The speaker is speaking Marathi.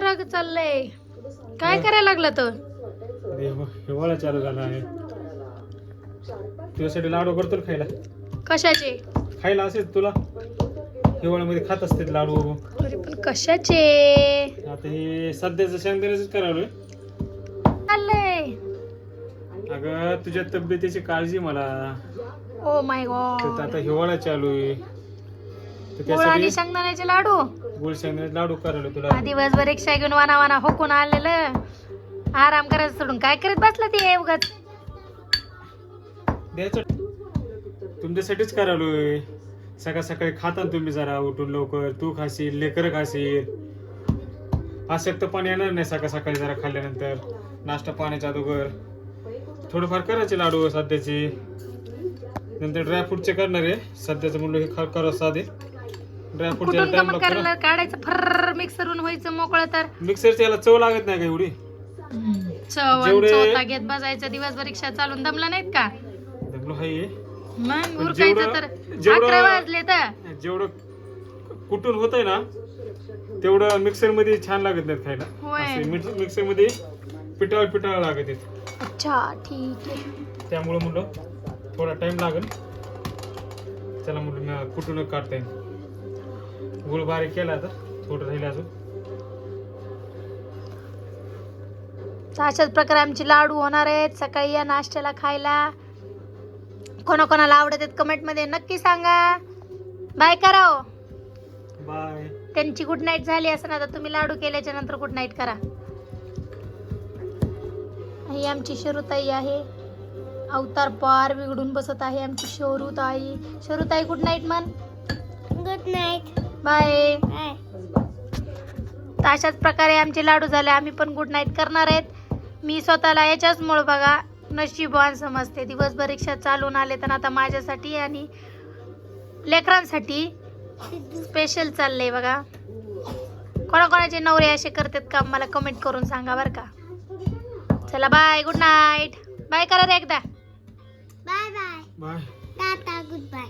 राग चाललंय. काय करायला लागला तो? हिवाळा चालू झाला आहे. तुझ्यासाठी लाडू करतो ना खायला. कशाचे? खायला असेल तुला हिवाळ्यामध्ये खात असते लाडू. अरे पण कशाचे आता हे सध्याचं शेंगदाण्याच करावलोय. चाललंय? अगं तुझ्या तब्येतीची काळजी मला. Oh my God. तर आता हिवाळा चालू आहे तर गुळ आणि त्यासाठी शेंगदाण्याचे लाडू. गुळ शेंगदाण्याचे लाडू करायला तुला. दिवसभर रिक्षा घेऊन वाना वाना होकून आलेलं, आराम करायचं सोडून काय करत बसला ते उगाच. द्यायचं तुमच्यासाठीच करायलोय. सकाळ सकाळी खाता तुम्ही जरा उठून लवकर. तू खाशील, लेकर खाशील. अशक्त पाणी येणार नाही सकाळ सकाळी जरा खाल्ल्यानंतर. नाश्ता पाण्याच्या अगोदर थोडंफार करायचे लाडू सध्याचे. नंतर ड्रायफ्रूटचे करणार आहे. सध्याचं म्हणलं हे करा साधे ड्रायफ्रूटचे. कुठून कमन करायला काढायचं फर्र मिक्सरवरून व्हायचं मोकळं. तर मिक्सरची याला चव लागत नाही का एवढी. चवता घेत बसायचं दिवसभर. रिक्षा चालून दमला नाहीत का? दमलो आहे. मग उरकायचं तर 11 वाजले तर. जेवढं कुठून होतंय ना तेवढं मिक्सर मध्ये छान लागत नाहीत खायला. होय. मिक्सर मध्ये पिटाळ लागत आहेत. अच्छा ठीक आहे. त्यामुळे म्हणलं थोडा टाइम लागेल. चला म्हणलं कुठून काढता येईल. गुळ बारीक केला आता थोडं राहिलं अजून. अशाच प्रकारे आमचे लाडू होणार आहेत सकाळी या नाश्त्याला खायला. कोणाकोणाला आवडत आहेत कमेंट मध्ये नक्की सांगा. बाय करा हो. बाय. त्यांची गुड नाईट झाली असं ना, तर तुम्ही लाडू केल्याच्या नंतर गुड नाईट करा. ही आमची शोरूताई आहे. अवतार पार बिघडून बसत आहे आमची शोरूताई. शोरूताई गुड नाईट म्हण. Good night. बाय. तर अशाच प्रकारे आमचे लाडू झाले. आम्ही पण गुड नाईट करणार आहेत. मी स्वतःला याच्याचमुळे बघा नशीबवान समजते. दिवसभर रिक्षा चालून आले तर आता माझ्यासाठी आणि लेकरांसाठी स्पेशल चाललंय बघा. कोणाकोणाचे नवरे असे करतात का मला कमेंट करून सांगा बरं का. चला बाय गुड नाईट. बाय करा रे एकदा. Bye bye. Bye. Tata good bye.